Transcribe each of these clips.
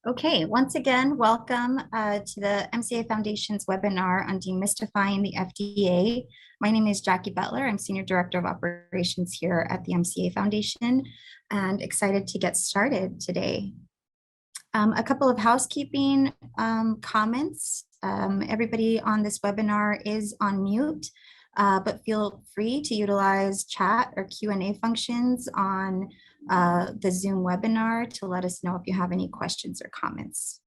Okay, once again, welcome to the Mca Foundation's webinar on demystifying the FDA. My name is Jackie Butler. I'm Senior Director of Operations here at the Mca Foundation and excited to get started today. A couple of housekeeping comments. Everybody on this webinar is on mute, but feel free to utilize chat or Q&A functions on the Zoom webinar to let us know if you have any questions or comments.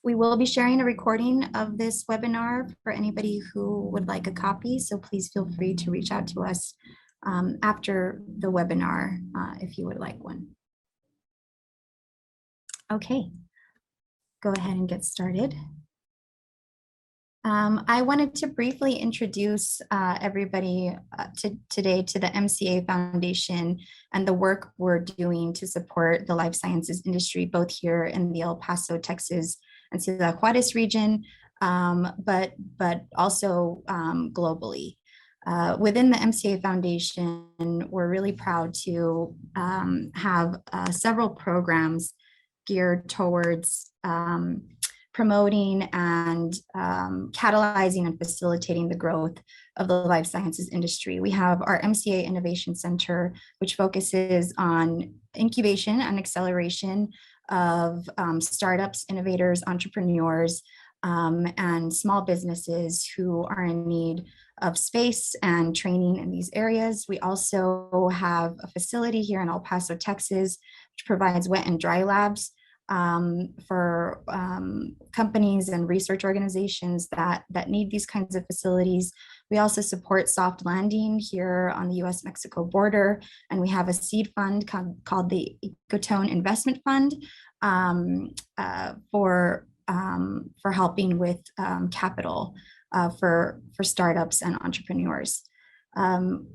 We will be sharing a recording of this webinar for anybody who would like a copy, so please feel free to reach out to us after the webinar if you would like one. Okay, go ahead and get started. I wanted to briefly introduce everybody today to the Mca Foundation and the work we're doing to support the life sciences industry, both here in the El Paso, Texas, and Ciudad Juarez region, but also globally. Within the Mca Foundation, we're really proud to have several programs geared towards promoting and catalyzing and facilitating the growth of the life sciences industry. We have our Mca Innovation Center, which focuses on incubation and acceleration of startups, innovators, entrepreneurs, and small businesses who are in need of space and training in these areas. We also have a facility here in El Paso, Texas, which provides wet and dry labs for companies and research organizations that need these kinds of facilities. We also support soft landing here on the US-Mexico border, and we have a seed fund called the Ecotone Investment Fund for helping with capital for startups and entrepreneurs.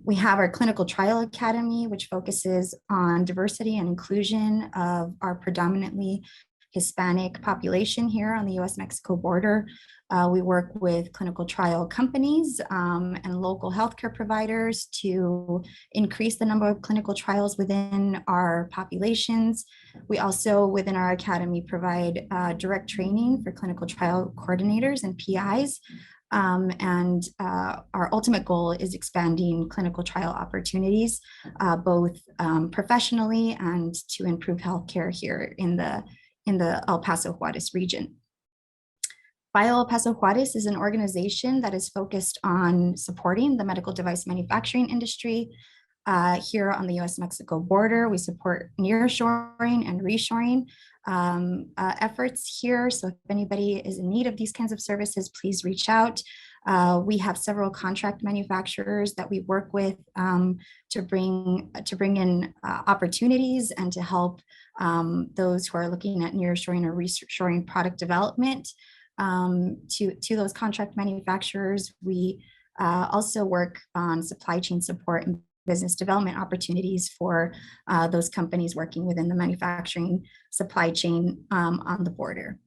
We have our Clinical Trial Academy, which focuses on diversity and inclusion of our predominantly Hispanic population here on the US-Mexico border. We work with clinical trial companies and local healthcare providers to increase the number of clinical trials within our populations. We also, within our academy, provide direct training for clinical trial coordinators and PIs. Our ultimate goal is expanding clinical trial opportunities, both professionally and to improve healthcare here in the El Paso Juarez region. Bio El Paso Juarez is an organization that is focused on supporting the medical device manufacturing industry. Here on the US-Mexico border, we support nearshoring and reshoring efforts here. So if anybody is in need of these kinds of services, please reach out. We have several contract manufacturers that we work with to bring in opportunities and to help those who are looking at nearshoring or reshoring product development to those contract manufacturers. We also work on supply chain support and business development opportunities for those companies working within the manufacturing supply chain on the border.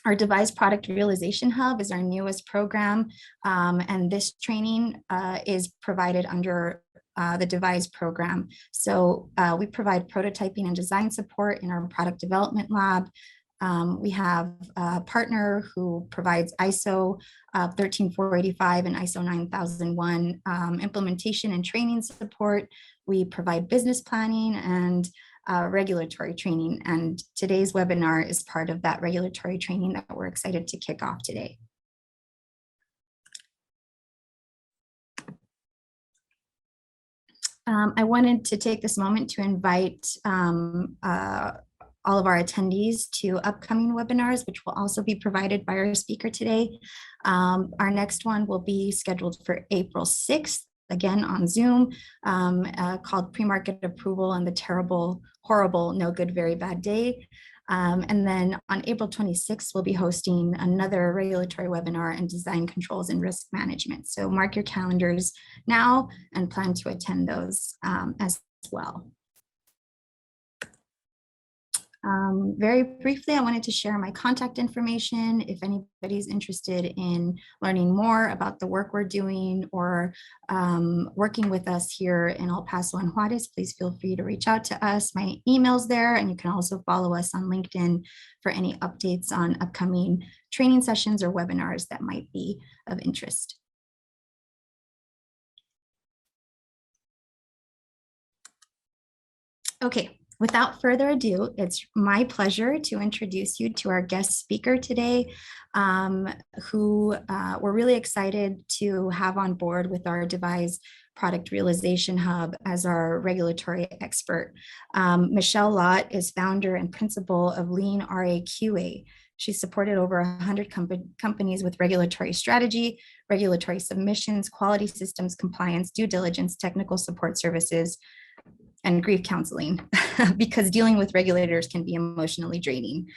Our Device Product Realization Hub is our newest program, and this training is provided under the Devise program. So we provide prototyping and design support in our product development lab. We have a partner who provides ISO 13485 and ISO 9001 implementation and training support. We provide business planning and regulatory training. And today's webinar is part of that regulatory training that we're excited to kick off today. I wanted to take this moment to invite all of our attendees to upcoming webinars, which will also be provided by our speaker today. Our next one will be scheduled for April 6th, again on Zoom, called Pre-Market Approval and the Terrible, Horrible, No Good, Very Bad Day. And then on April 26th, we'll be hosting another regulatory webinar on design controls and risk management. So mark your calendars now and plan to attend those as well. Very briefly, I wanted to share my contact information. If anybody's interested in learning more about the work we're doing or working with us here in El Paso and Juarez, please feel free to reach out to us. My email's there, and you can also follow us on LinkedIn for any updates on upcoming training sessions or webinars that might be of interest. Okay. Without further ado, it's my pleasure to introduce you to our guest speaker today, who we're really excited to have on board with our Devise Product Realization Hub as our regulatory expert. Michelle Lott is founder and principal of Lean RAQA. She's supported over 100 companies with regulatory strategy, regulatory submissions, quality systems, compliance, due diligence, technical support services, and grief counseling, because dealing with regulators can be emotionally draining.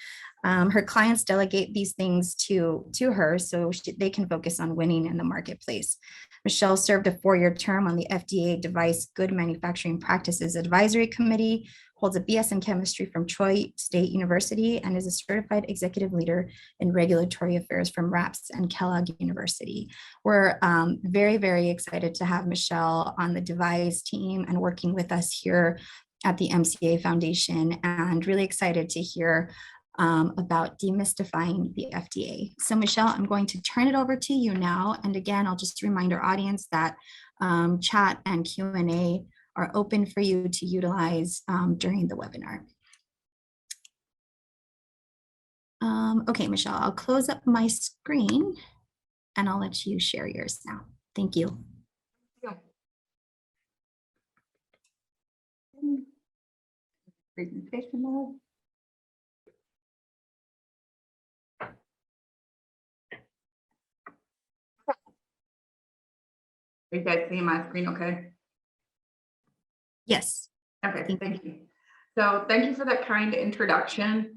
Her clients delegate these things to her so they can focus on winning in the marketplace. Michelle served a 4-year term on the FDA Device Good Manufacturing Practices Advisory Committee, holds a BS in chemistry from Troy State University, and is a certified executive leader in regulatory affairs from RAPS and Kellogg University. We're very, very excited to have Michelle on the Devise team and working with us here at the Mca Foundation, and really excited to hear about demystifying the FDA. So Michelle, I'm going to turn it over to you now. And again, I'll just remind our audience that chat and Q&A are open for you to utilize during the webinar. Okay, Michelle, I'll close up my screen and I'll let you share yours now. Thank you. Presentation mode. Are you guys seeing my screen okay? Yes. Okay, thank you. So thank you for that kind introduction.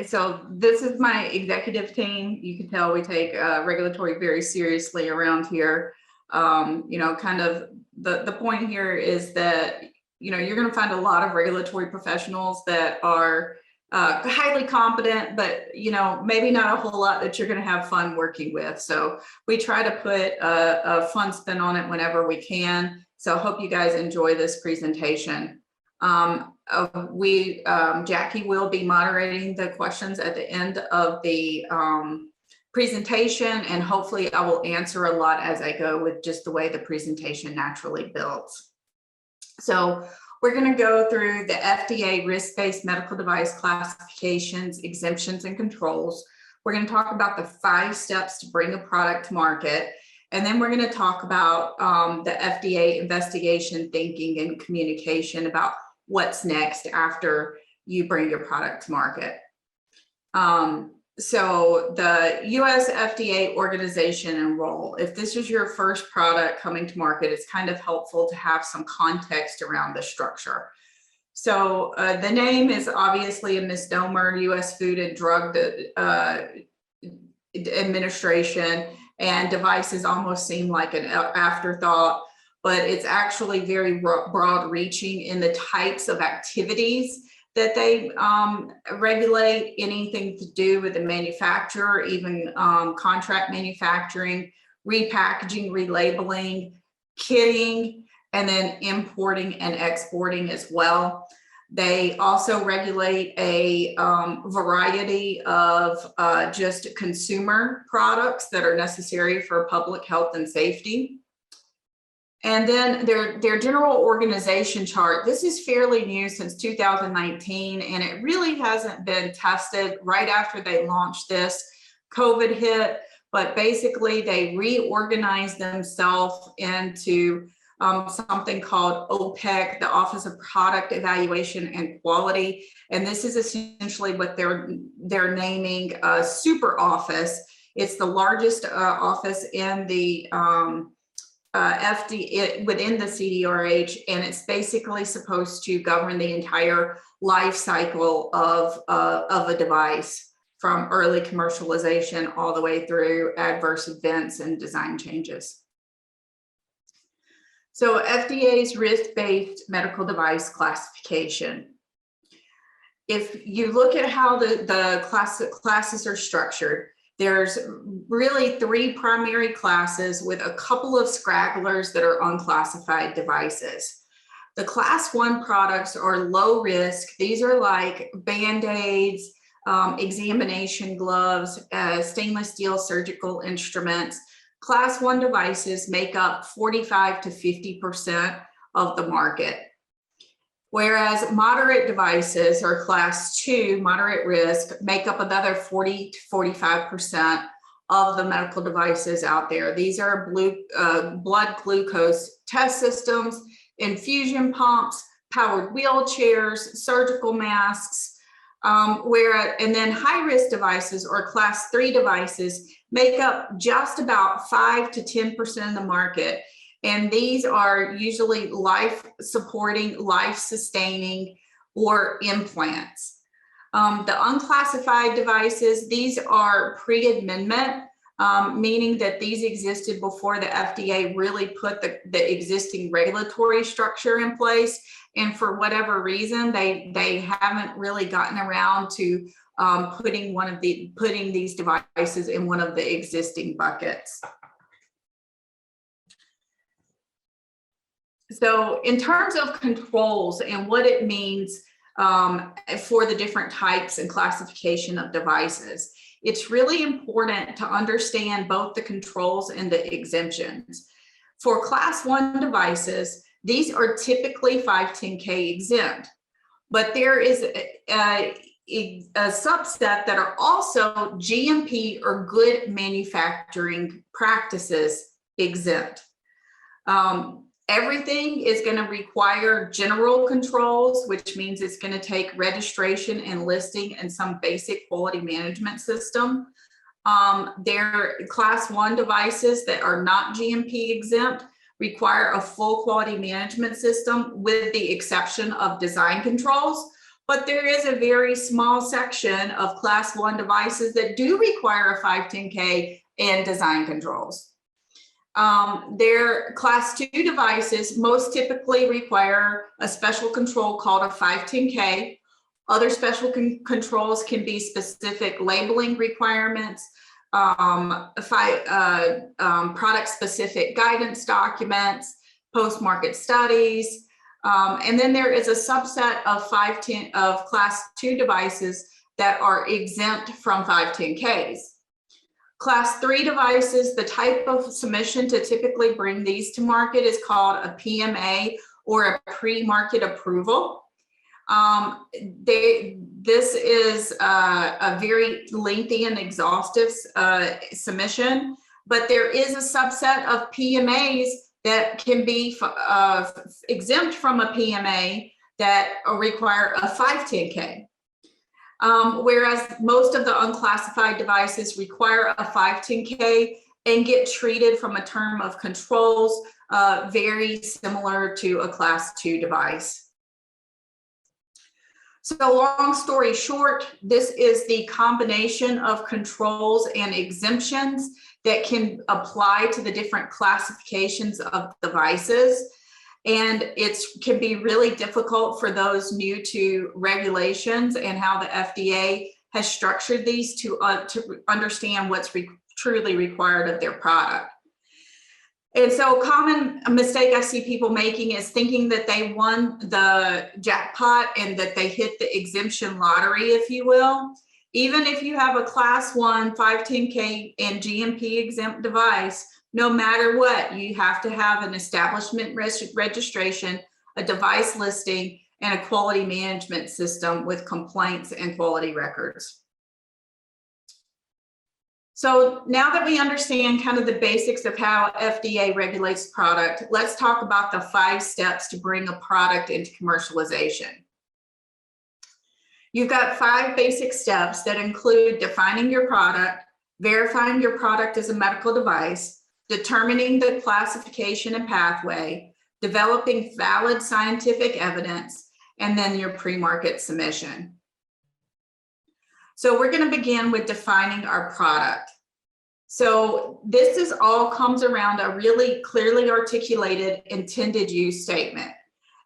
So this is my executive team. You can tell we take regulatory very seriously around here. You know, kind of the point here is that, you know, you're going to find a lot of regulatory professionals that are highly competent, but, you know, maybe not a whole lot that you're going to have fun working with. So we try to put a fun spin on it whenever we can. So I hope you guys enjoy this presentation. Jackie will be moderating the questions at the end of the presentation, and hopefully I will answer a lot as I go with just the way the presentation naturally builds. So we're going to go through the FDA risk-based medical device classifications, exemptions, and controls. We're going to talk about the 5 steps to bring a product to market. And then we're going to talk about the FDA investigation, thinking, and communication about what's next after you bring your product to market. So the US FDA organization and role, if this is your first product coming to market, it's kind of helpful to have some context around the structure. So the name is obviously a misnomer, US Food and Drug Administration, and devices almost seem like an afterthought, but it's actually very broad reaching in the types of activities that they regulate, anything to do with the manufacturer, even contract manufacturing, repackaging, relabeling, kitting, and then importing and exporting as well. They also regulate a variety of just consumer products that are necessary for public health and safety. And then their general organization chart, this is fairly new since 2019, and it really hasn't been tested. Right after they launched this, COVID hit, but basically they reorganized themselves into something called OPEC, the Office of Product Evaluation and Quality. And this is essentially what they're naming a super office. It's the largest office in the FDA within the CDRH, and it's basically supposed to govern the entire life cycle of a device, from early commercialization all the way through adverse events and design changes. So FDA's risk-based medical device classification. if you look at how the classes are structured, there's really 3 primary classes with a couple of scragglers that are unclassified devices. The class 1 products are low risk. These are like Band-Aids, examination gloves, stainless steel surgical instruments. Class 1 devices make up 45 to 50% of the market. Whereas moderate devices, or class 2, moderate risk, make up another 40 to 45% of the medical devices out there. These are blood glucose test systems, infusion pumps, powered wheelchairs, surgical masks, and then high risk devices, or class 3 devices, make up just about 5 to 10% of the market. And these are usually life-supporting, life-sustaining, or implants. The unclassified devices, these are pre-amendment, meaning that these existed before the FDA really put the existing regulatory structure in place. And for whatever reason, they haven't really gotten around to putting these devices in one of the existing buckets. So in terms of controls and what it means for the different types and classification of devices, it's really important to understand both the controls and the exemptions. For class 1 devices, these are typically 510K exempt, but there is a subset that are also GMP or good manufacturing practices exempt. Everything is going to require general controls, which means it's going to take registration and listing and some basic quality management system. Their class 1 devices that are not GMP exempt require a full quality management system, with the exception of design controls. But there is a very small section of class 1 devices that do require a 510K and design controls. Their class 2 devices most typically require a special control called a 510K. Other special controls can be specific labeling requirements, product-specific guidance documents, post-market studies, and then there is a subset of class 2 devices that are exempt from 510Ks. Class 3 devices, the type of submission to typically bring these to market is called a PMA, or a pre-market approval. This is a very lengthy and exhaustive submission, but there is a subset of PMAs that can be exempt from a PMA that require a 510K. Whereas most of the unclassified devices require a 510K and get treated from a term of controls very similar to a class 2 device. So long story short, this is the combination of controls and exemptions that can apply to the different classifications of devices. And it can be really difficult for those new to regulations and how the FDA has structured these to understand what's truly required of their product. And so a common mistake I see people making is thinking that they won the jackpot and that they hit the exemption lottery, if you will. Even if you have a class 1 510K and GMP exempt device, no matter what, you have to have an establishment registration, a device listing, and a quality management system with complaints and quality records. So now that we understand kind of the basics of how FDA regulates product, let's talk about the 5 steps to bring a product into commercialization. You've got 5 basic steps that include defining your product, verifying your product as a medical device, determining the classification and pathway, developing valid scientific evidence, and then your pre-market submission. So we're going to begin with defining our product. So this all comes around a really clearly articulated intended use statement.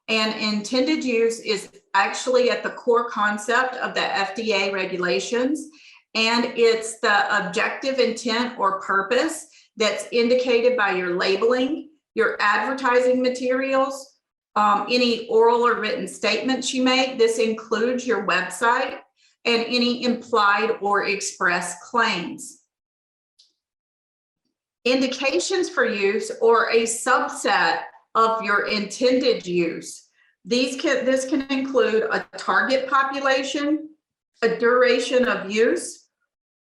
And intended use is actually at the core concept of the FDA regulations. And it's the objective intent or purpose that's indicated by your labeling, your advertising materials, any oral or written statements you make. This includes your website and any implied or express claims. Indications for use or a subset of your intended use. This can include a target population, a duration of use,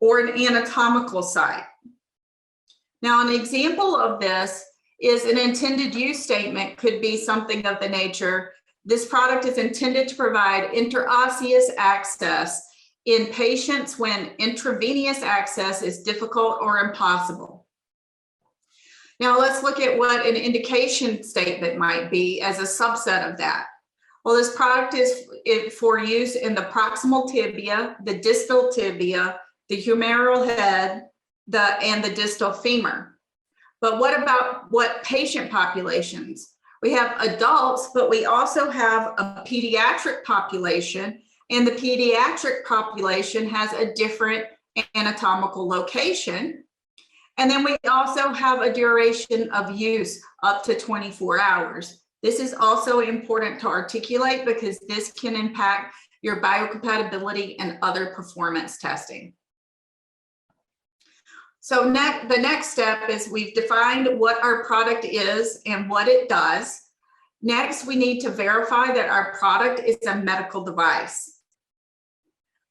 or an anatomical site. Now, an example of this is an intended use statement could be something of the nature, this product is intended to provide interosseous access in patients when intravenous access is difficult or impossible. Now let's look at what an indication statement might be as a subset of that. Well, this product is for use in the proximal tibia, the distal tibia, the humeral head, and the distal femur. But what about what patient populations? We have adults, but we also have a pediatric population, and the pediatric population has a different anatomical location. And then we also have a duration of use up to 24 hours. This is also important to articulate because this can impact your biocompatibility and other performance testing. So the next step is we've defined what our product is and what it does. Next, we need to verify that our product is a medical device.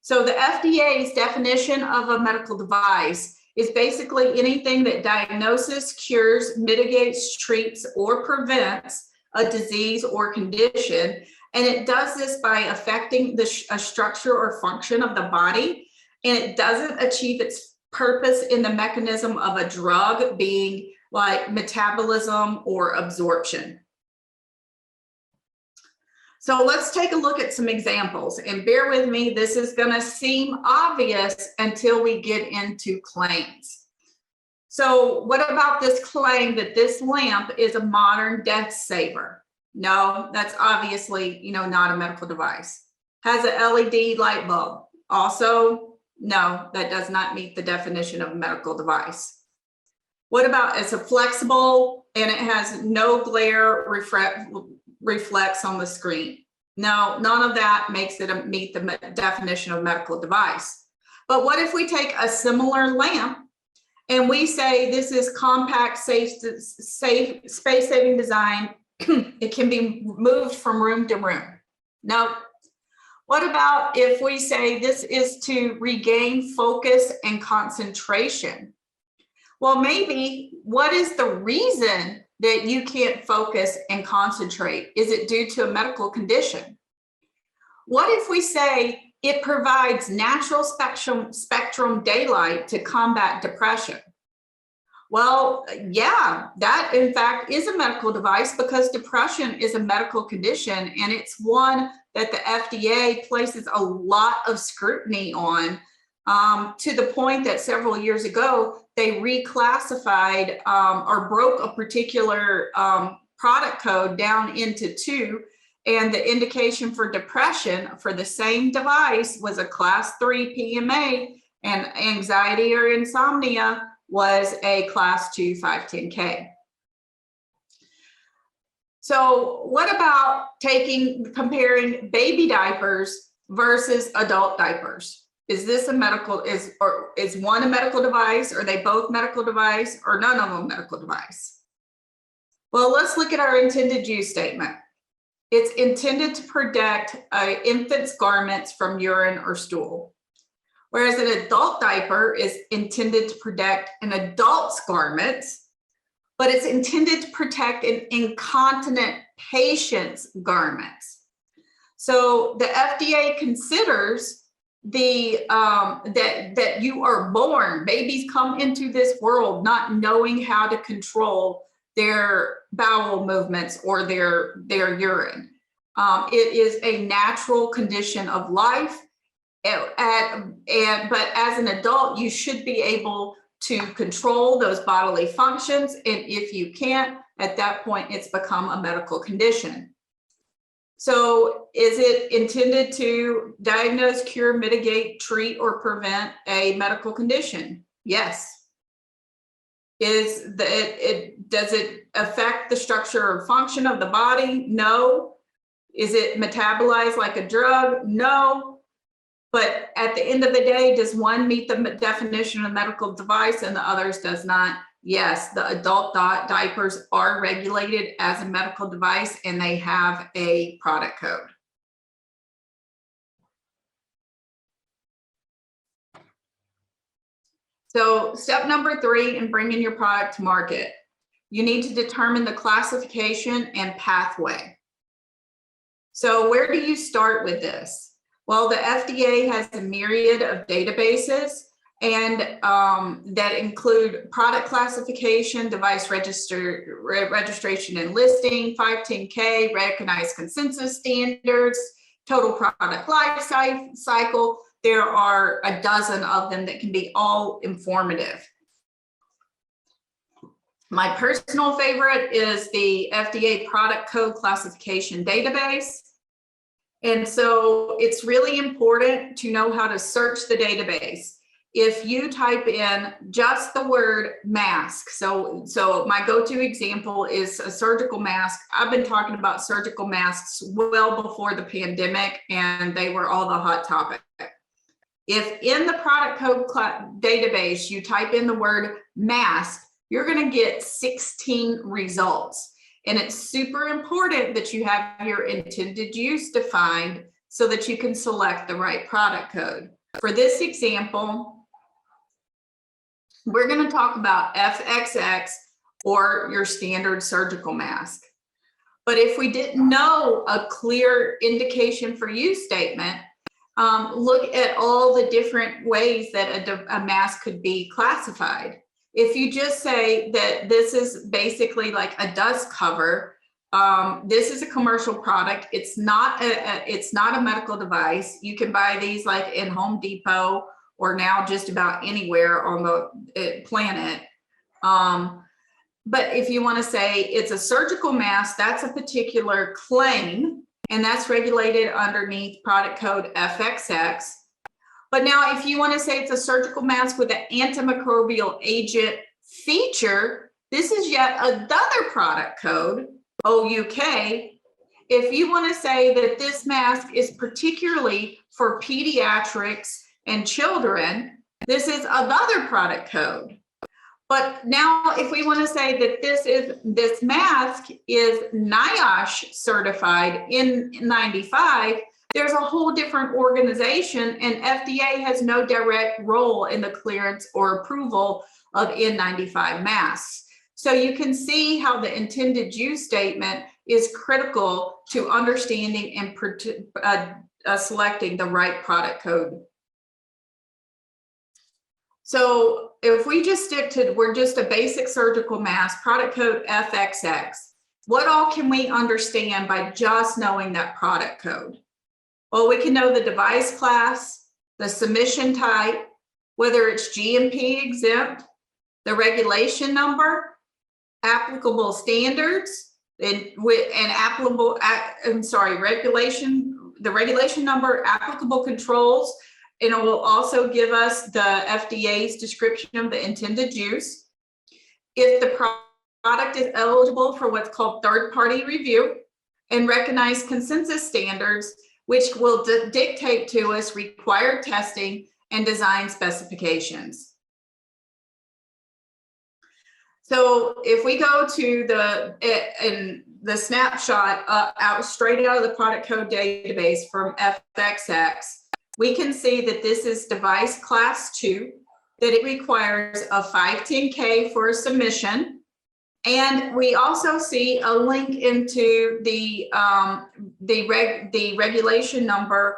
So the FDA's definition of a medical device is basically anything that diagnoses, cures, mitigates, treats, or prevents a disease or condition. And it does this by affecting a structure or function of the body. And it doesn't achieve its purpose in the mechanism of a drug being like metabolism or absorption. So let's take a look at some examples, and bear with me, this is going to seem obvious until we get into claims. So what about this claim that this lamp is a modern death saver? No, that's obviously, not a medical device. Has an LED light bulb. Also, no, that does not meet the definition of a medical device. What about it's a flexible and it has no glare reflects on the screen? No, none of that makes it meet the definition of medical device. But what if we take a similar lamp and we say this is compact, safe, space-saving design? It can be moved from room to room. No. What about if we say this is to regain focus and concentration? Well, maybe what is the reason that you can't focus and concentrate? Is it due to a medical condition? What if we say it provides natural spectrum daylight to combat depression? Well, yeah, that in fact is a medical device because depression is a medical condition, and it's one that the FDA places a lot of scrutiny on, to the point that several years ago, they reclassified or broke a particular product code down into two, and the indication for depression for the same device was a class 3 PMA, and anxiety or insomnia was a class 2 510K. So what about comparing baby diapers versus adult diapers? Is this a medical, is one a medical device? Are they both medical device, or none of them medical device? Well, let's look at our intended use statement. It's intended to protect infant's garments from urine or stool, whereas an adult diaper is intended to protect an adult's garments, but it's intended to protect an incontinent patient's garments. So the FDA considers that you are born, babies come into this world not knowing how to control their bowel movements or their urine. It is a natural condition of life, but as an adult, you should be able to control those bodily functions, and if you can't, at that point, it's become a medical condition. So is it intended to diagnose, cure, mitigate, treat, or prevent a medical condition? Yes. Does it affect the structure or function of the body? No. Is it metabolized like a drug? No. But at the end of the day, does one meet the definition of medical device and the others does not? Yes, the adult diapers are regulated as a medical device and they have a product code. So step number 3 in bringing your product to market, you need to determine the classification and pathway. So where do you start with this? Well, the FDA has a myriad of databases and that include product classification, device registration and listing, 510K, recognized consensus standards, total product life cycle. There are a dozen of them that can be all informative. My personal favorite is the FDA product code classification database. And so it's really important to know how to search the database. If you type in just the word mask, so my go-to example is a surgical mask. I've been talking about surgical masks well before the pandemic, and they were all the hot topic. If in the product code database, you type in the word mask, you're going to get 16 results. And it's super important that you have your intended use defined so that you can select the right product code. For this example, we're going to talk about FXX or your standard surgical mask. But if we didn't know a clear indication for use statement, look at all the different ways that a mask could be classified. If you just say that this is basically like a dust cover, this is a commercial product. It's not a medical device. You can buy these like in Home Depot or now just about anywhere on the planet. But if you want to say it's a surgical mask, that's a particular claim, and that's regulated underneath product code FXX. But now if you want to say it's a surgical mask with an antimicrobial agent feature, this is yet another product code, OUK. If you want to say that this mask is particularly for pediatrics and children, this is another product code. But now if we want to say that this mask is NIOSH certified in 95, there's a whole different organization, and FDA has no direct role in the clearance or approval of N95 masks. So you can see how the intended use statement is critical to understanding and selecting the right product code. So if we just stick to, we're just a basic surgical mask, product code FXX, what all can we understand by just knowing that product code? Well, we can know the device class, the submission type, whether it's GMP exempt, the regulation number, applicable standards, the regulation number, applicable controls, and it will also give us the FDA's description of the intended use. If the product is eligible for what's called third-party review, and recognized consensus standards, which will dictate to us required testing and design specifications. So if we go to the snapshot straight out of the product code database from FXX, we can see that this is device class 2, that it requires a 510K for a submission. And we also see a link into the regulation number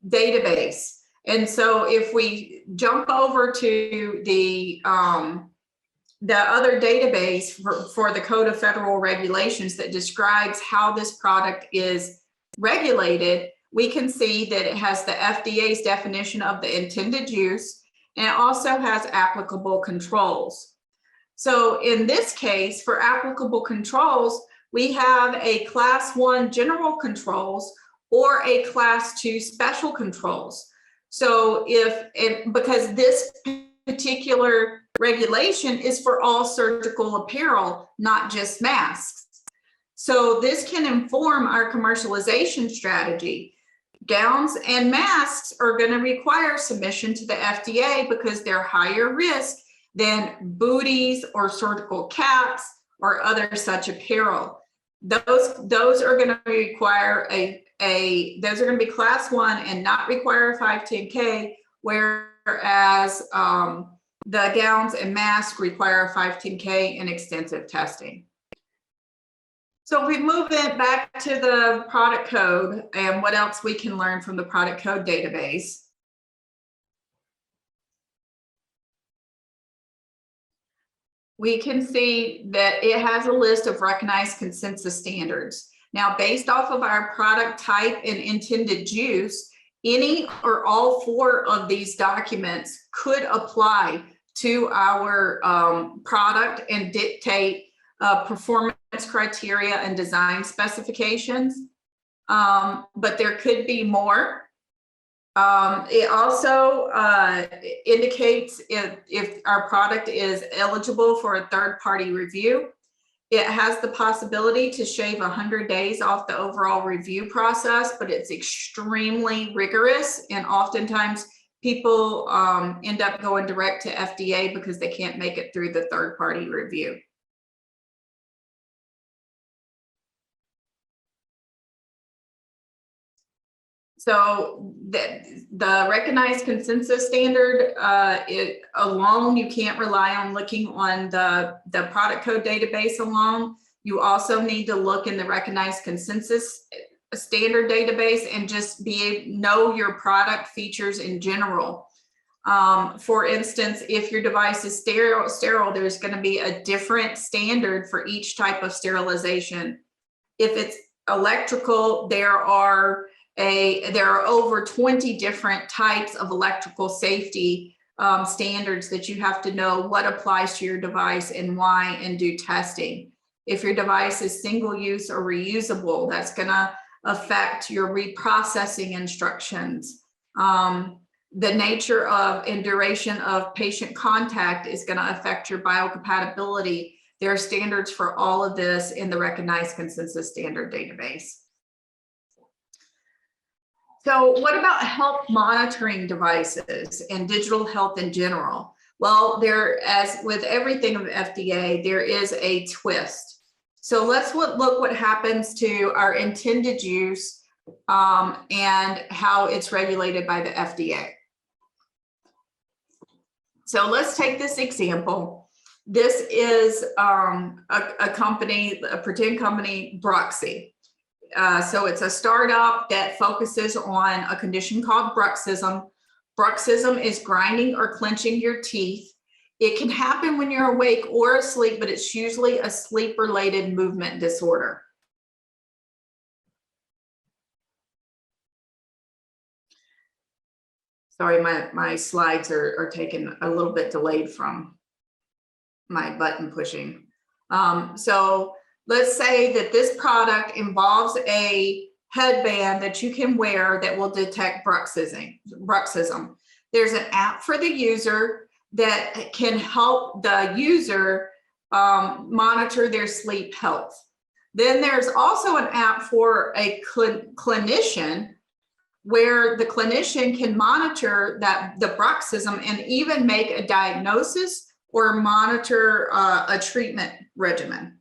database. And so if we jump over to the other database for the Code of Federal Regulations that describes how this product is regulated, we can see that it has the FDA's definition of the intended use, and it also has applicable controls. So in this case, for applicable controls, We have a class 1 general controls or a class 2 special controls. So because this particular regulation is for all surgical apparel, not just masks. So this can inform our commercialization strategy. Gowns and masks are going to require submission to the FDA because they're higher risk than booties or surgical caps or other such apparel. Those are going to require those are going to be class 1 and not require a 510K, whereas the gowns and masks require a 510K and extensive testing. So if we move it back to the product code and what else we can learn from the product code database. We can see that it has a list of recognized consensus standards. Now, based off of our product type and intended use, any or all 4 of these documents could apply to our product and dictate performance criteria and design specifications, but there could be more. It also indicates if our product is eligible for a third-party review. It has the possibility to shave 100 days off the overall review process, but it's extremely rigorous, and oftentimes people end up going direct to FDA because they can't make it through the third-party review. So the recognized consensus standard, it alone, you can't rely on looking on the product code database alone. You also need to look in the recognized consensus standard database and just know your product features in general. For instance, if your device is sterile, there's going to be a different standard for each type of sterilization. If it's electrical, there are over 20 different types of electrical safety standards that you have to know what applies to your device and why, and do testing. If your device is single use or reusable, that's going to affect your reprocessing instructions. The nature of and duration of patient contact is going to affect your biocompatibility. There are standards for all of this in the recognized consensus standard database. So what about health monitoring devices and digital health in general? Well, as with everything of FDA, there is a twist. So let's look what happens to our intended use and how it's regulated by the FDA. So let's take this example. This is a company, a pretend company, Bruxy. So it's a startup that focuses on a condition called bruxism. Bruxism is grinding or clenching your teeth. It can happen when you're awake or asleep, but it's usually a sleep-related movement disorder. Sorry, my slides are taking a little bit delayed from my button pushing. So let's say that this product involves a headband that you can wear that will detect bruxism. There's an app for the user that can help the user monitor their sleep health. Then there's also an app for a clinician where the clinician can monitor the bruxism and even make a diagnosis or monitor a treatment regimen.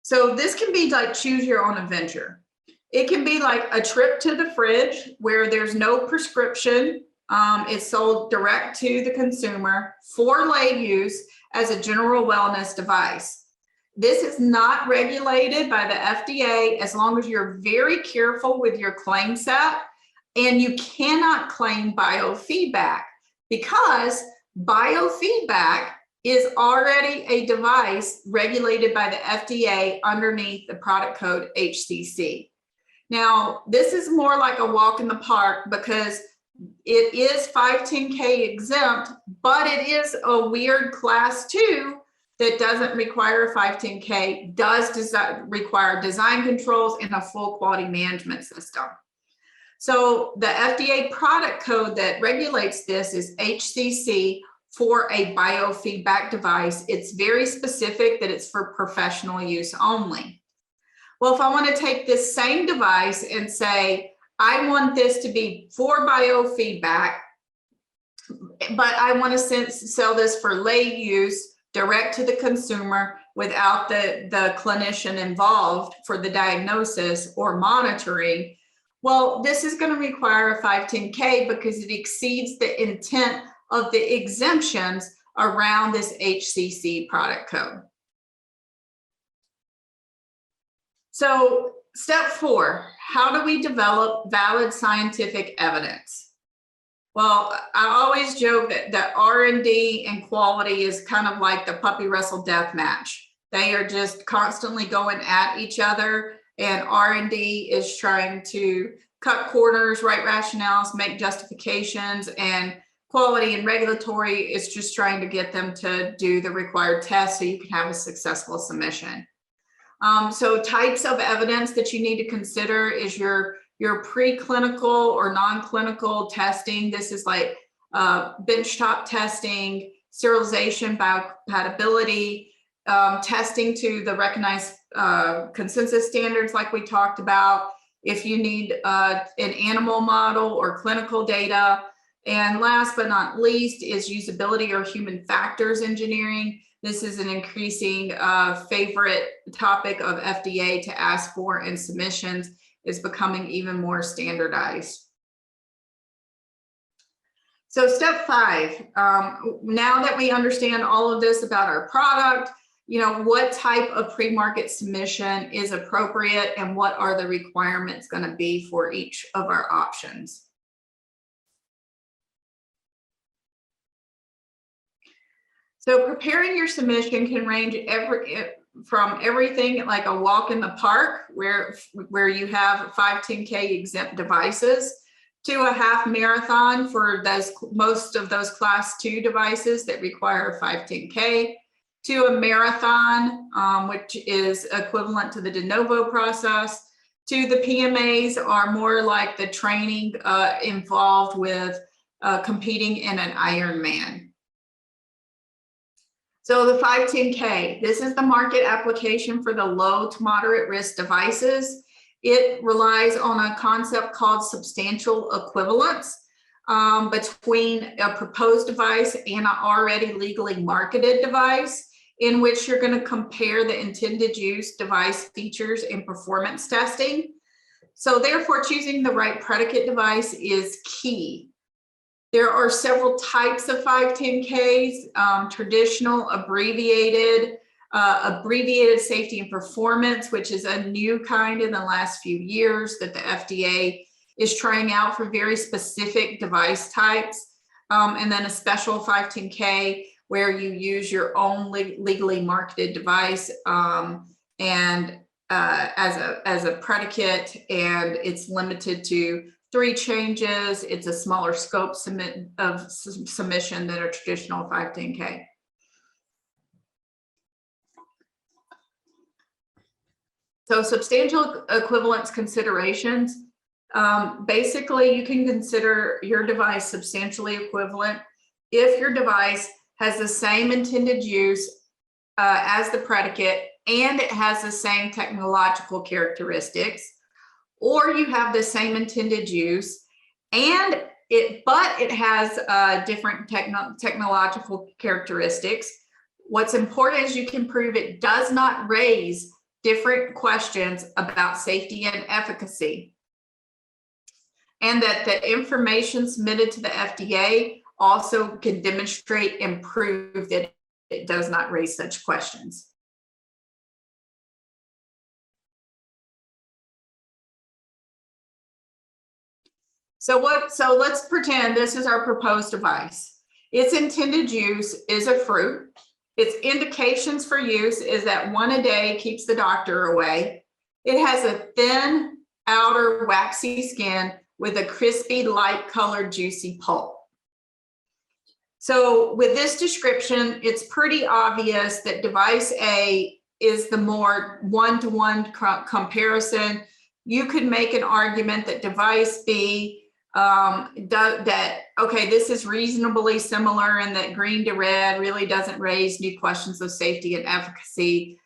So this can be like choose your own adventure. It can be like a trip to the fridge where there's no prescription. It's sold direct to the consumer for lay use as a general wellness device. This is not regulated by the FDA as long as you're very careful with your claim set, and you cannot claim biofeedback because biofeedback is already a device regulated by the FDA underneath the product code HCC. Now, this is more like a walk in the park because it is 510K exempt, but it is a weird class 2 that doesn't require a 510K does require design controls and a full quality management system. So the FDA product code that regulates this is HCC for a biofeedback device. It's very specific that it's for professional use only. Well, if I want to take this same device and say, I want this to be for biofeedback, but I want to sell this for lay use, direct to the consumer without the clinician involved for the diagnosis or monitoring, well, this is going to require a 510K because it exceeds the intent of the exemptions around this HCC product code. So step 4, how do we develop valid scientific evidence? Well, I always joke that R&D and quality is kind of like the puppy wrestle death match. They are just constantly going at each other, and R&D is trying to cut corners, write rationales, make justifications, and quality and regulatory is just trying to get them to do the required tests so you can have a successful submission. So types of evidence that you need to consider is your preclinical or non-clinical testing. This is like benchtop testing, serialization, biocompatibility, testing to the recognized consensus standards like we talked about. If you need an animal model or clinical data. And last but not least is usability or human factors engineering. This is an increasing favorite topic of FDA to ask for in submissions. Is becoming even more standardized. So step 5, now that we understand all of this about our product, what type of pre-market submission is appropriate and what are the requirements going to be for each of our options. So preparing your submission can range from everything like a walk in the park where you have 510K exempt devices to a half marathon for most of those class 2 devices that require a 510K, to a marathon, which is equivalent to the de novo process, to the PMAs are more like the training involved with competing in an Ironman. So the 510K, this is the market application for the low to moderate risk devices. It relies on a concept called substantial equivalence between a proposed device and an already legally marketed device, in which you're going to compare the intended use, device features, and performance testing. So therefore, choosing the right predicate device is key. There are several types of 510Ks, traditional, abbreviated safety and performance, which is a new kind in the last few years that the FDA is trying out for very specific device types, and then a special 510K where you use your own legally marketed device and as a predicate, and it's limited to 3 changes. It's a smaller scope submission than a traditional 510K. So substantial equivalence considerations. Basically, you can consider your device substantially equivalent if your device has the same intended use as the predicate and it has the same technological characteristics, or you have the same intended use but it has different technological characteristics. What's important is you can prove it does not raise different questions about safety and efficacy, and that the information submitted to the FDA also can demonstrate and prove that it does not raise such questions. So let's pretend this is our proposed device. Its intended use is a fruit. Its indications for use is that 1 a day keeps the doctor away. It has a thin outer waxy skin with a crispy light colored juicy pulp. So with this description, it's pretty obvious that device A is the more one-to-one comparison. You could make an argument that device B, okay, this is reasonably similar and that green to red really doesn't raise new questions of safety and efficacy.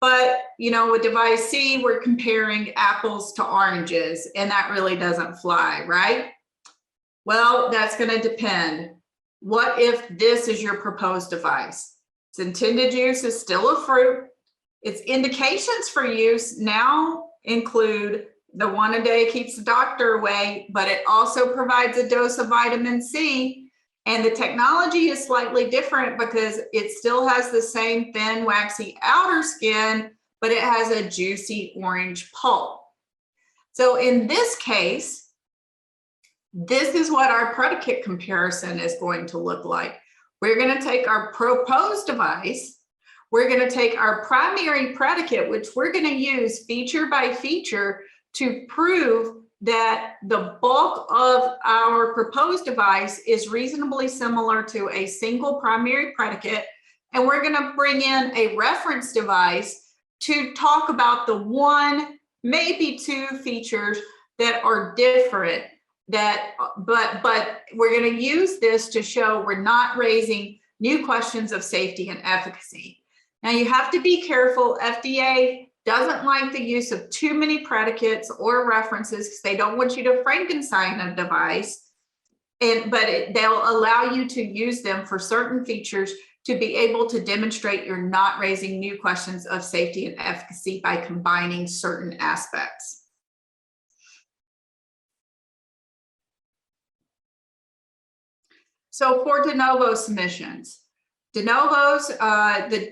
But, you know, with device C, we're comparing apples to oranges, and that really doesn't fly, right? Well, that's going to depend. What if this is your proposed device? Its intended use is still a fruit. Its indications for use now include the one a day keeps the doctor away, but it also provides a dose of vitamin C. And the technology is slightly different because it still has the same thin, waxy outer skin, but it has a juicy orange pulp. So in this case, this is what our predicate comparison is going to look like. We're going to take our proposed device. We're going to take our primary predicate, which we're going to use feature by feature to prove that the bulk of our proposed device is reasonably similar to a single primary predicate. And we're going to bring in a reference device to talk about the one, maybe two features that are different, but we're going to use this to show we're not raising new questions of safety and efficacy. Now you have to be careful. FDA doesn't like the use of too many predicates or references because they don't want you to Frankenstein a device, but they'll allow you to use them for certain features to be able to demonstrate you're not raising new questions of safety and efficacy by combining certain aspects. So for de novo submissions, de novos,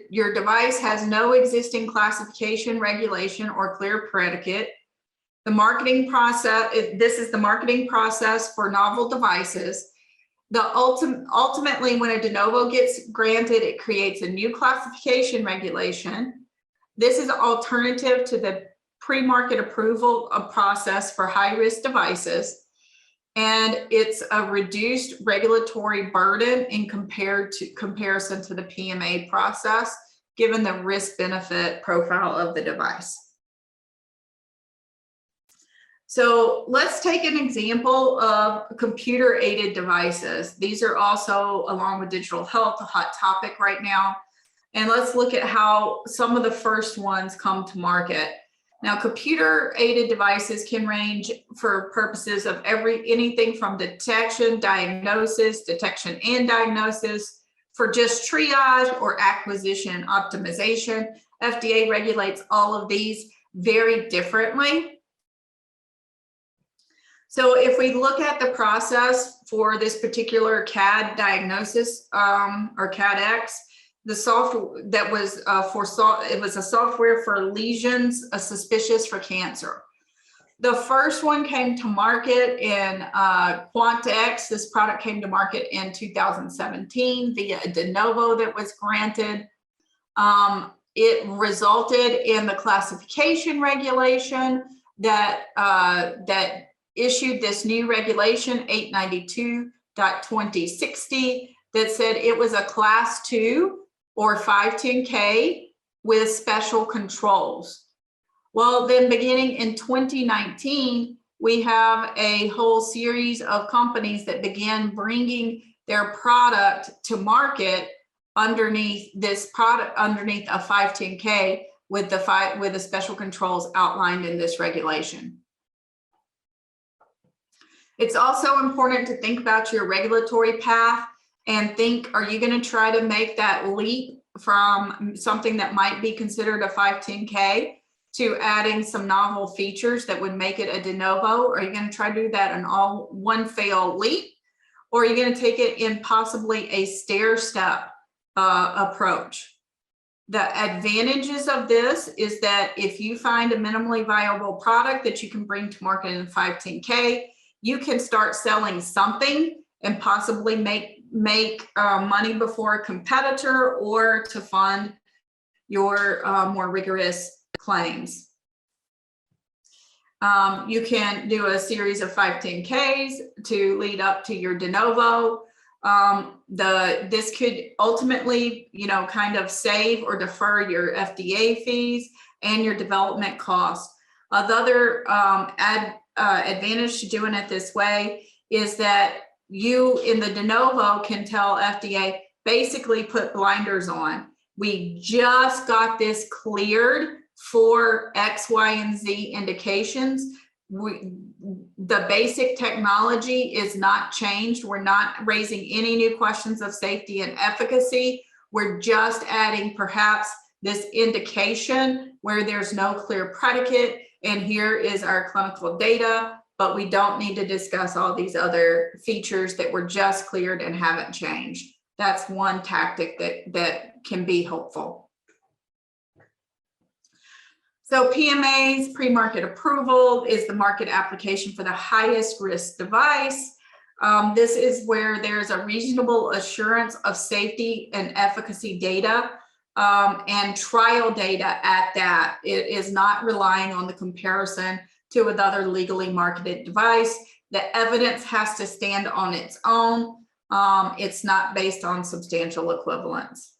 your device has no existing classification, regulation, or clear predicate. The marketing process, this is the marketing process for novel devices. Ultimately, when a de novo gets granted, it creates a new classification regulation. This is an alternative to the pre-market approval process for high-risk devices. And it's a reduced regulatory burden in comparison to the PMA process, given the risk-benefit profile of the device. So let's take an example of computer-aided devices. These are also, along with digital health, a hot topic right now. And let's look at how some of the first ones come to market. Now, computer-aided devices can range for purposes of anything from detection, detection and diagnosis, for just triage or acquisition optimization. FDA regulates all of these very differently. So if we look at the process for this particular CAD diagnosis or CADX, the software that was it was a software for lesions suspicious for cancer. The first one came to market in QuantX. This product came to market in 2017 via a de novo that was granted. It resulted in the classification regulation that issued this new regulation 892.2060 that said it was a class 2 or 510K with special controls. Well, then beginning in 2019, we have a whole series of companies that began bringing their product to market underneath this product, underneath a 510K with the special controls outlined in this regulation. It's also important to think about your regulatory path and think, are you going to try to make that leap from something that might be considered a 510K to adding some novel features that would make it a de novo? Or are you going to try to do that in all one fell leap? Or are you going to take it in possibly a stair-step approach? The advantages of this is that if you find a minimally viable product that you can bring to market in 510K, you can start selling something and possibly make money before a competitor or to fund your more rigorous claims. You can do a series of 510Ks to lead up to your de novo. This could ultimately, kind of save or defer your FDA fees and your development costs. The other advantage to doing it this way is that you in the de novo can tell FDA, basically put blinders on. We just got this cleared for X, Y, and Z indications. The basic technology is not changed. We're not raising any new questions of safety and efficacy. We're just adding perhaps this indication where there's no clear predicate, and here is our clinical data, but we don't need to discuss all these other features that were just cleared and haven't changed. That's one tactic that can be helpful. So PMA's pre-market approval is the market application for the highest risk device. This is where there's a reasonable assurance of safety and efficacy data and trial data at that. It is not relying on the comparison to another legally marketed device. The evidence has to stand on its own. It's not based on substantial equivalence.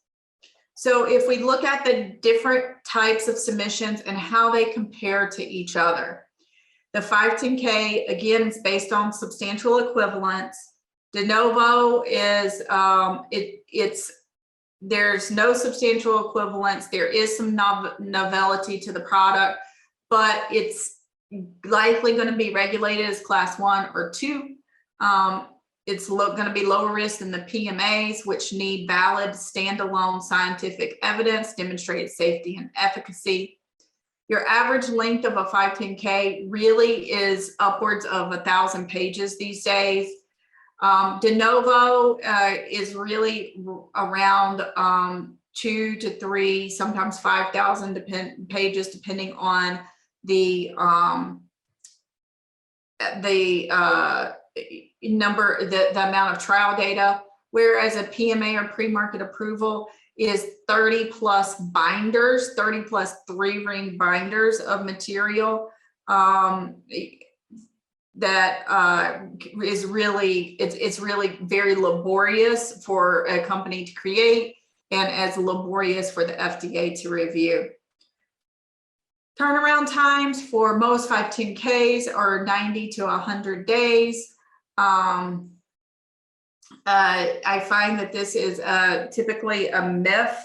So if we look at the different types of submissions and how they compare to each other, the 510K, again, is based on substantial equivalence. De novo is, there's no substantial equivalence. There is some novelty to the product, but it's likely going to be regulated as class 1 or 2. It's going to be lower risk than the PMAs, which need valid standalone scientific evidence, demonstrated safety and efficacy. Your average length of a 510K really is upwards of 1,000 pages these days. De novo is really around 2 to 3, sometimes 5,000 pages, depending on the number, the amount of trial data, whereas a PMA or pre-market approval is 30 plus binders, 30 plus 3-ring binders of material. That is really, it's really very laborious for a company to create and as laborious for the FDA to review. Turnaround times for most 510Ks are 90 to 100 days. I find that this is typically a myth,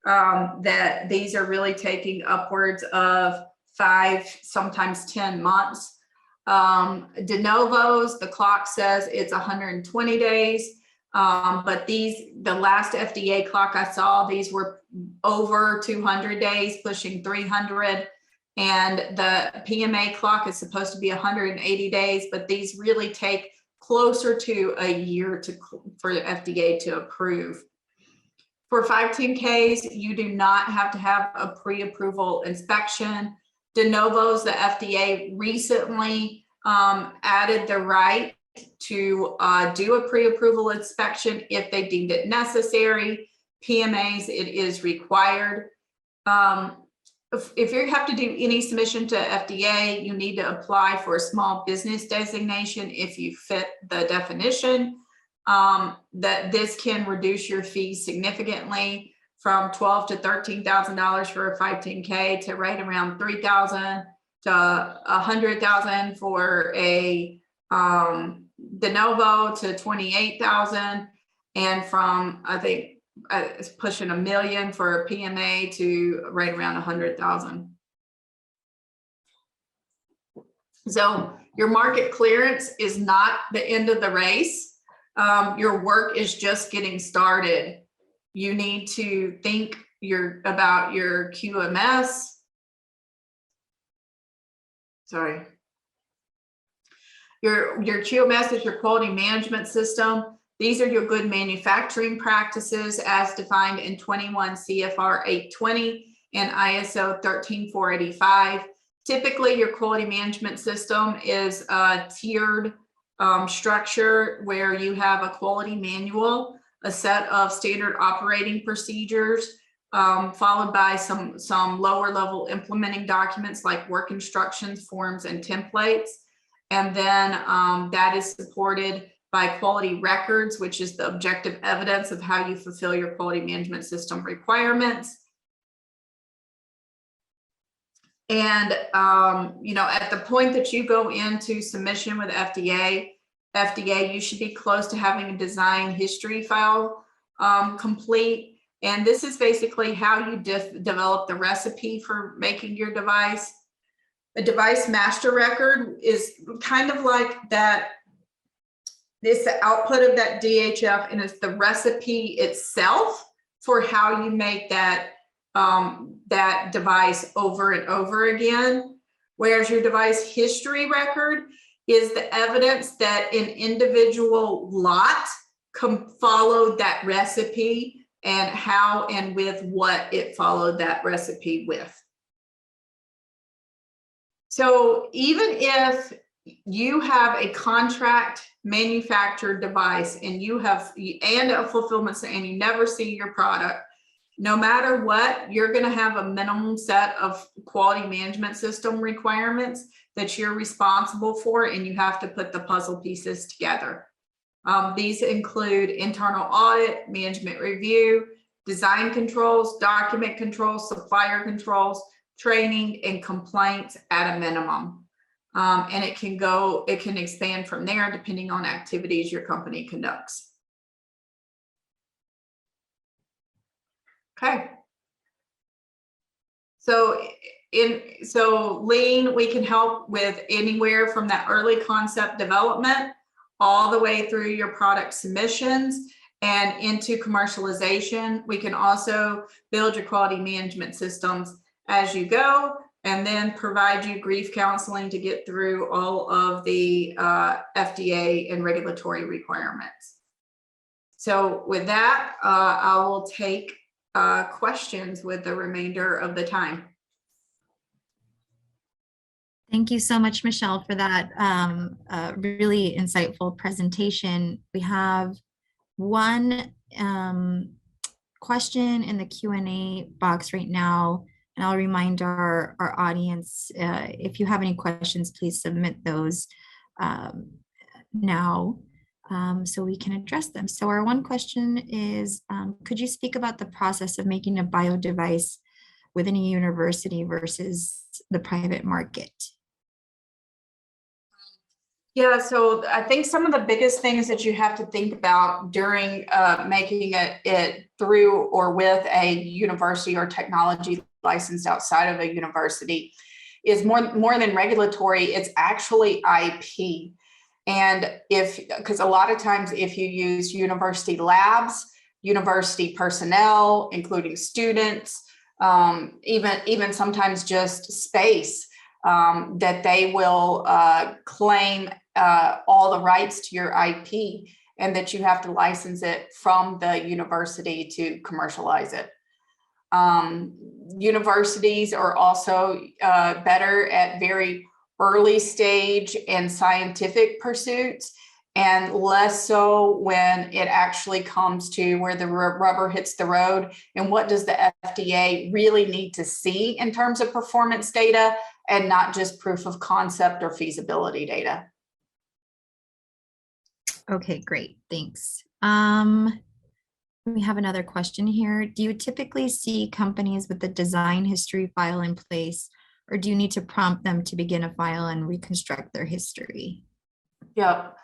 that these are really taking upwards of 5, sometimes 10 months. De novos, the clock says it's 120 days, but the last FDA clock I saw, these were over 200 days, pushing 300. And the PMA clock is supposed to be 180 days, but these really take closer to a year for the FDA to approve. For 510Ks, you do not have to have a pre-approval inspection. De novos, the FDA recently added the right to do a pre-approval inspection if they deemed it necessary. PMAs, it is required. If you have to do any submission to FDA, you need to apply for a small business designation if you fit the definition. That this can reduce your fees significantly from $12,000 to $13,000 for a 510K to right around $3,000 to $100,000 for a de novo to $28,000, and from, I think, it's pushing $1 million for a PMA to right around 100,000. So your market clearance is not the end of the race. Your work is just getting started. You need to think about your QMS. Sorry. Your QMS is your quality management system. These are your good manufacturing practices as defined in 21 CFR 820 and ISO 13485. Typically, your quality management system is a tiered structure where you have a quality manual, a set of standard operating procedures, followed by some lower level implementing documents like work instructions, forms, and templates. And then that is supported by quality records, which is the objective evidence of how you fulfill your quality management system requirements. And, at the point that you go into submission with FDA, you should be close to having a design history file complete. And this is basically how you develop the recipe for making your device. A device master record is kind of like that. It's the output of that DHF, and it's the recipe itself for how you make that device over and over again. Whereas your device history record is the evidence that an individual lot followed that recipe and how and with what it followed that recipe with. So even if you have a contract manufactured device and a fulfillment and you never see your product, no matter what, you're going to have a minimum set of quality management system requirements that you're responsible for, and you have to put the puzzle pieces together. These include internal audit, management review, design controls, document controls, supplier controls, training, and complaints at a minimum. And it can expand from there depending on activities your company conducts. Okay. So Lean, we can help with anywhere from that early concept development all the way through your product submissions and into commercialization. We can also build your quality management systems as you go, and then provide you grief counseling to get through all of the FDA and regulatory requirements. So with that, I will take questions with the remainder of the time. Thank you so much, Michelle, for that really insightful presentation. We have one question in the Q&A box right now, and I'll remind our audience, if you have any questions, please submit those now so we can address them. So our one question is, could you speak about the process of making a bio device within a university versus the private market? Yeah, so I think some of the biggest things that you have to think about during making it through or with a university or technology licensed outside of a university is more than regulatory, it's actually IP. And because a lot of times if you use university labs, university personnel, including students, even sometimes just space, that they will claim all the rights to your IP, and that you have to license it from the university to commercialize it. Universities are also better at very early stage and scientific pursuits, and less so when it actually comes to where the rubber hits the road and what does the FDA really need to see in terms of performance data, and not just proof of concept or feasibility data. Okay, great, thanks. We have another question here. Do you typically see companies with the design history file in place, or do you need to prompt them to begin a file and reconstruct their history? Yep.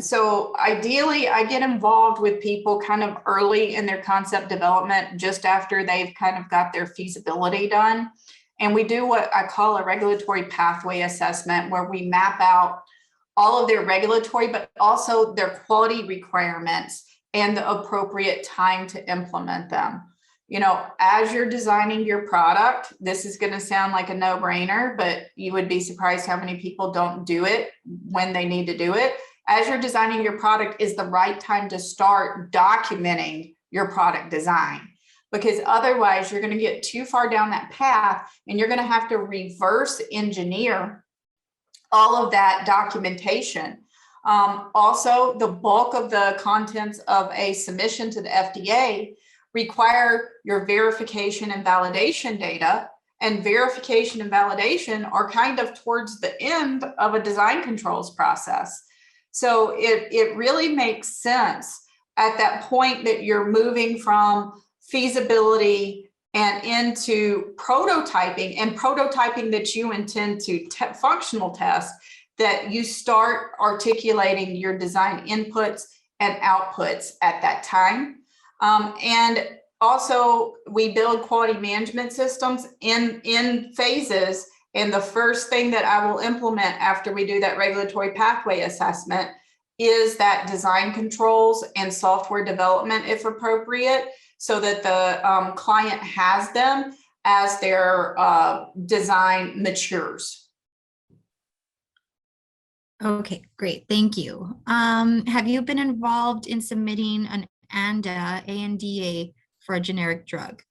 So ideally, I get involved with people kind of early in their concept development, just after they've kind of got their feasibility done. And we do what I call a regulatory pathway assessment, where we map out all of their regulatory, but also their quality requirements and the appropriate time to implement them. You know, as you're designing your product, this is going to sound like a no-brainer, but you would be surprised how many people don't do it when they need to do it. As you're designing your product is the right time to start documenting your product design, because otherwise you're going to get too far down that path and you're going to have to reverse engineer all of that documentation. Also, the bulk of the contents of a submission to the FDA require your verification and validation data, and verification and validation are kind of towards the end of a design controls process. So it really makes sense at that point that you're moving from feasibility and into prototyping, and prototyping that you intend to functional test, that you start articulating your design inputs and outputs at that time. And also, we build quality management systems in phases. And the first thing that I will implement after we do that regulatory pathway assessment is that design controls and software development, if appropriate, so that the client has them as their design matures. Okay, great. Thank you. Have you been involved in submitting an ANDA for a generic drug?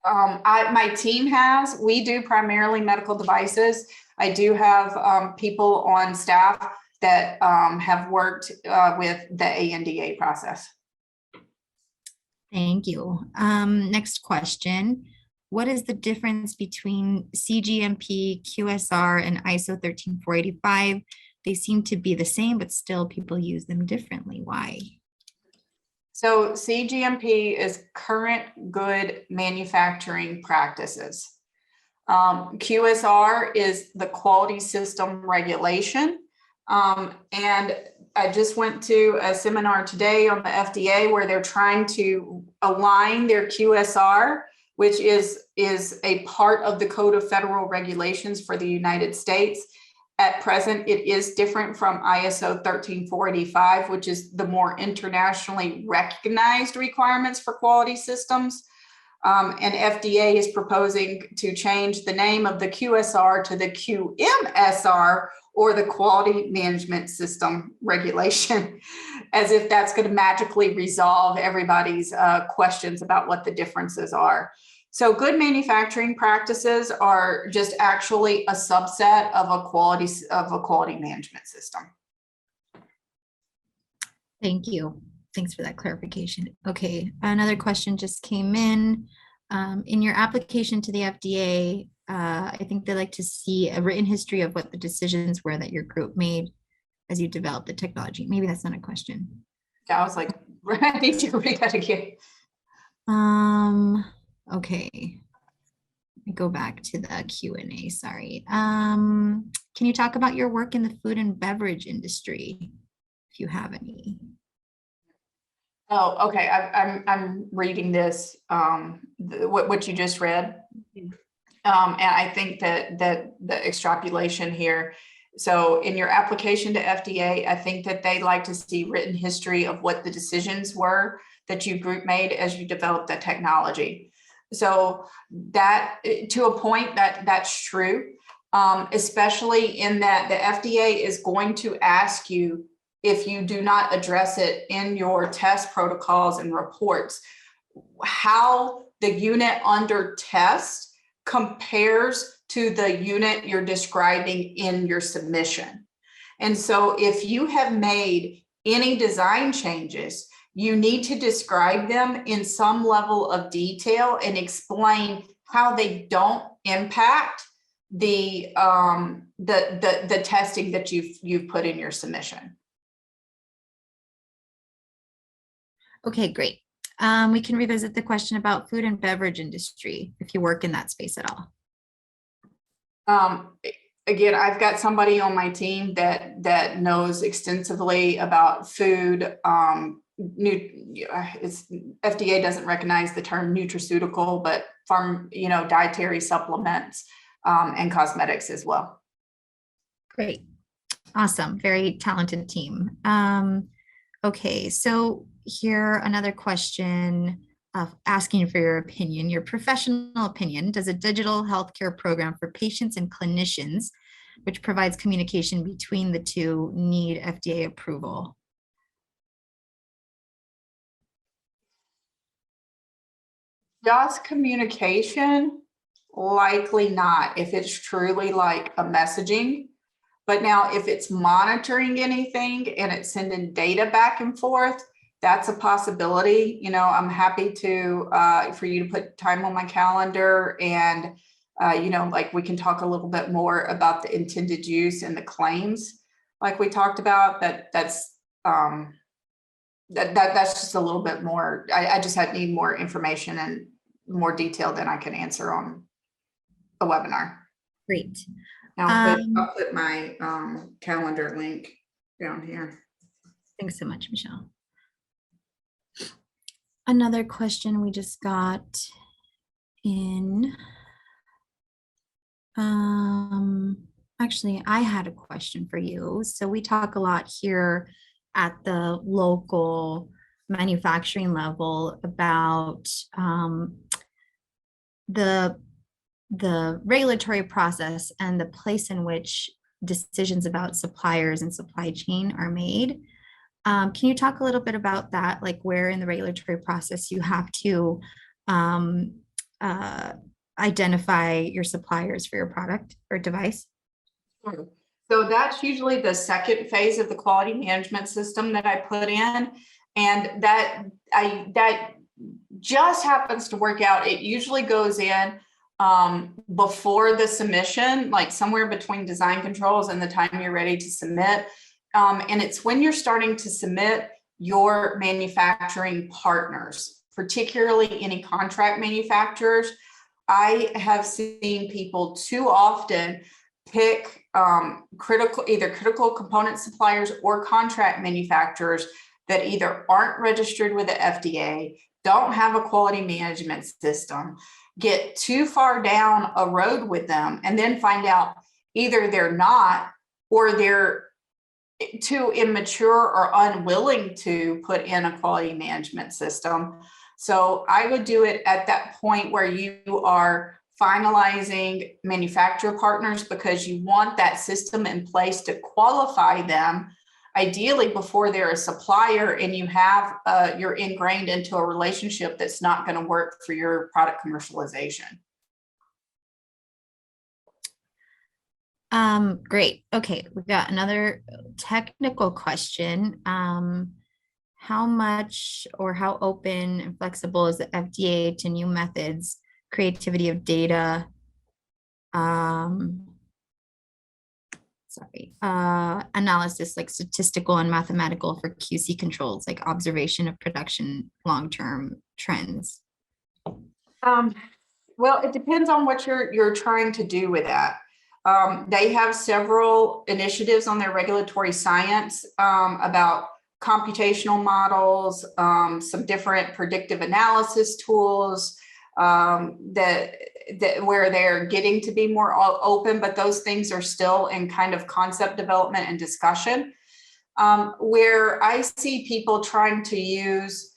My team has. We do primarily medical devices. I do have people on staff that have worked with the ANDA process. Thank you. Next question. What is the difference between Cgmp, QSR, and ISO 13485? They seem to be the same, but still people use them differently. Why? So Cgmp is current good manufacturing practices. QSR is the quality system regulation. And I just went to a seminar today on the FDA where they're trying to align their QSR, which is a part of the Code of Federal Regulations for the United States. At present, it is different from ISO 13485, which is the more internationally recognized requirements for quality systems. And FDA is proposing to change the name of the QSR to the QMSR, or the Quality Management System Regulation, as if that's going to magically resolve everybody's questions about what the differences are. So good manufacturing practices are just actually a subset of a quality management system. Thank you. Thanks for that clarification. Okay, another question just came in. In your application to the FDA, I think they like to see a written history of what the decisions were that your group made as you developed the technology. Maybe that's not a question. Yeah, I was like, I need to read that again. Okay. Let me go back to the Q&A, sorry. Can you talk about your work in the food and beverage industry, if you have any? Oh, okay. I'm reading this, what you just read. And I think that the extrapolation here. So in your application to FDA, I think that they like to see written history of what the decisions were that you group made as you developed the technology. So that, to a point, that's true, especially in that the FDA is going to ask you, if you do not address it in your test protocols and reports, how the unit under test compares to the unit you're describing in your submission. And so if you have made any design changes, you need to describe them in some level of detail and explain how they don't impact the testing that you've put in your submission. Okay, great. We can revisit the question about food and beverage industry, if you work in that space at all. Again, I've got somebody on my team that knows extensively about food. FDA doesn't recognize the term nutraceutical, but dietary supplements and cosmetics as well. Great. Awesome. Very talented team. Okay, so here another question of asking for your opinion, your professional opinion. Does a digital healthcare program for patients and clinicians, which provides communication between the two, need FDA approval? Just communication? Likely not, if it's truly like a messaging. But now if it's monitoring anything and it's sending data back and forth, that's a possibility. I'm happy to for you to put time on my calendar, and like we can talk a little bit more about the intended use and the claims like we talked about, that's just a little bit more. I just need more information and more detail than I can answer on a webinar. Great. I'll put my calendar link down here. Thanks so much, Michelle. Another question we just got in. Actually, I had a question for you. So we talk a lot here at the local manufacturing level about the regulatory process and the place in which decisions about suppliers and supply chain are made. Can you talk a little bit about that, like where in the regulatory process you have to identify your suppliers for your product or device? So that's usually the second phase of the quality management system that I put in. And that just happens to work out. It usually goes in before the submission, like somewhere between design controls and the time you're ready to submit. And it's when you're starting to submit your manufacturing partners, particularly any contract manufacturers. I have seen people too often pick either critical component suppliers or contract manufacturers that either aren't registered with the FDA, don't have a quality management system, get too far down a road with them, and then find out either they're not or they're too immature or unwilling to put in a quality management system. So I would do it at that point where you are finalizing manufacturer partners, because you want that system in place to qualify them, ideally before they're a supplier, and you have you're ingrained into a relationship that's not going to work for your product commercialization. Great. Okay, we got another technical question. How much or how open and flexible is the FDA to new methods, creativity of data, analysis, like statistical and mathematical for QC controls, like observation of production long-term trends? Well, it depends on what you're trying to do with that. They have several initiatives on their regulatory science about computational models, some different predictive analysis tools that where they're getting to be more open, but those things are still in kind of concept development and discussion. Where I see people trying to use,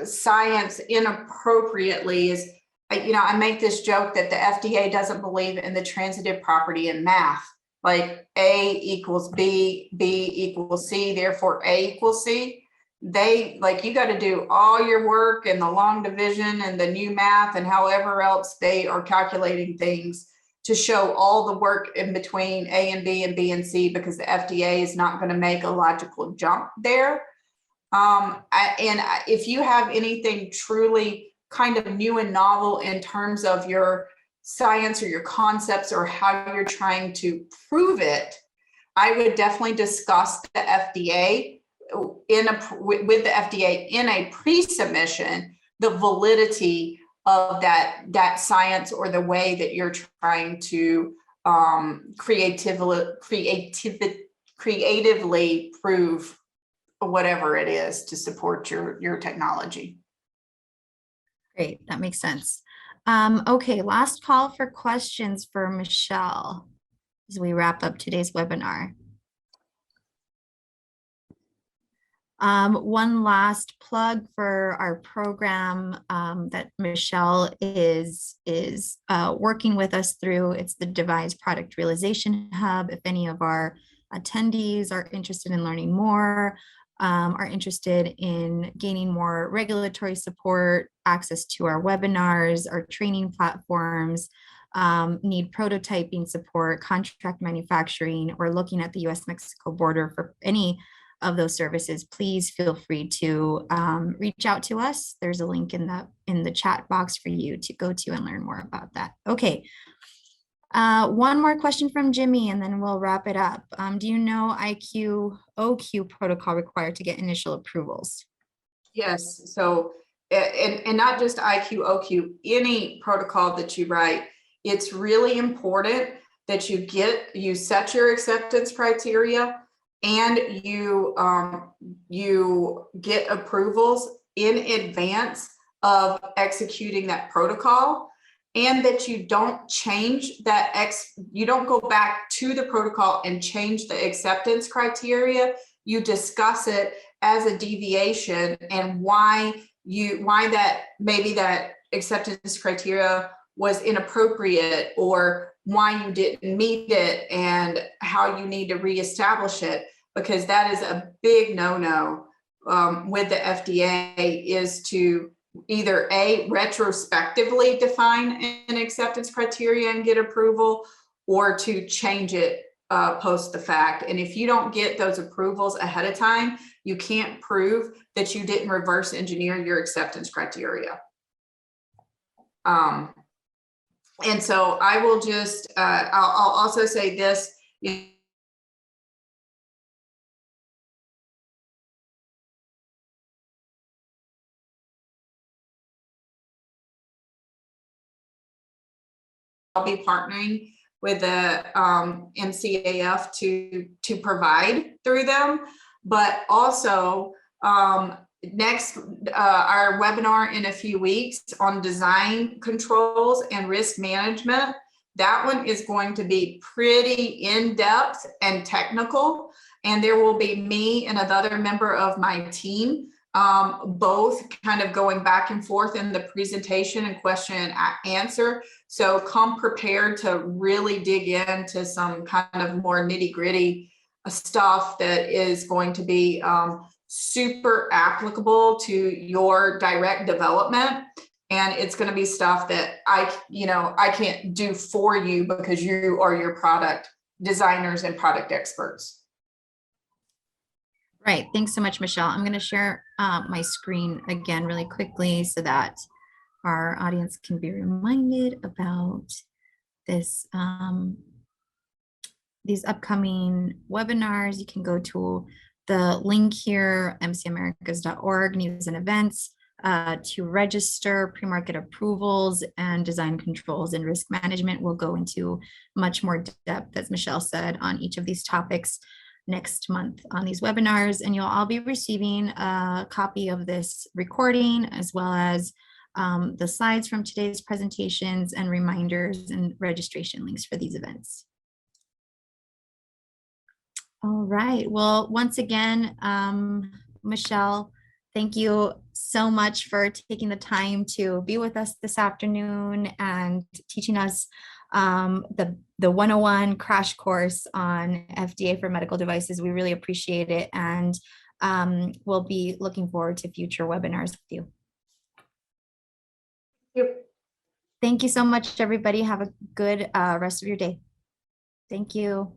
science inappropriately is, I make this joke that the FDA doesn't believe in the transitive property in math, like A equals B, B equals C, therefore A equals C. They like, you got to do all your work and the long division and the new math and however else they are calculating things to show all the work in between A and B and C, because the FDA is not going to make a logical jump there. If you have anything truly kind of new and novel in terms of your science or your concepts or how you're trying to prove it, I would definitely discuss the FDA with the FDA in a pre-submission, the validity of that science or the way that you're trying to creatively prove whatever it is to support your technology. Great, that makes sense. Okay, last call for questions for Michelle as we wrap up today's webinar. One last plug for our program that Michelle is working with us through. It's the Devise Product Realization Hub. If any of our attendees are interested in learning more, are interested in gaining more regulatory support, access to our webinars, our training platforms, need prototyping support, contract manufacturing, or looking at the US-Mexico border for any of those services, please feel free to reach out to us. There's a link in the chat box for you to go to and learn more about that. Okay, One more question from Jimmy, and then we'll wrap it up. Do you know IQ OQ protocol required to get initial approvals? Yes, so, and not just IQ, OQ, any protocol that you write, it's really important that you set your acceptance criteria and you get approvals in advance of executing that protocol, and that you don't change that you don't go back to the protocol and change the acceptance criteria. You discuss it as a deviation and why that maybe that acceptance criteria was inappropriate, or why you didn't meet it and how you need to reestablish it, because that is a big no-no with the FDA, is to either retrospectively define an acceptance criteria and get approval, or to change it post the fact. And if you don't get those approvals ahead of time, you can't prove that you didn't reverse engineer your acceptance criteria. And so I will just, I'll also say this, I'll be partnering with the MCAF to provide through them, but also next our webinar in a few weeks on design controls and risk management. That one is going to be pretty in-depth and technical, and there will be me and another member of my team both kind of going back and forth in the presentation and question and answer. So come prepared to really dig into some kind of more nitty-gritty stuff that is going to be super applicable to your direct development. And it's going to be stuff that I can't do for you, because you are your product designers and product experts. Right. Thanks so much, Michelle. I'm going to share my screen again really quickly so that our audience can be reminded about this, these upcoming webinars. You can go to the link here, mcamericas.org, news and events, to register pre-market approvals and design controls and risk management. We'll go into much more depth, as Michelle said, on each of these topics next month on these webinars, and you'll all be receiving a copy of this recording, as well as the slides from today's presentations and reminders and registration links for these events. All right, well, once again, Michelle, thank you so much for taking the time to be with us this afternoon and teaching us the 101 crash course on FDA for medical devices. We really appreciate it, and we'll be looking forward to future webinars with you. Yep. Thank you so much, everybody. Have a good rest of your day. Thank you.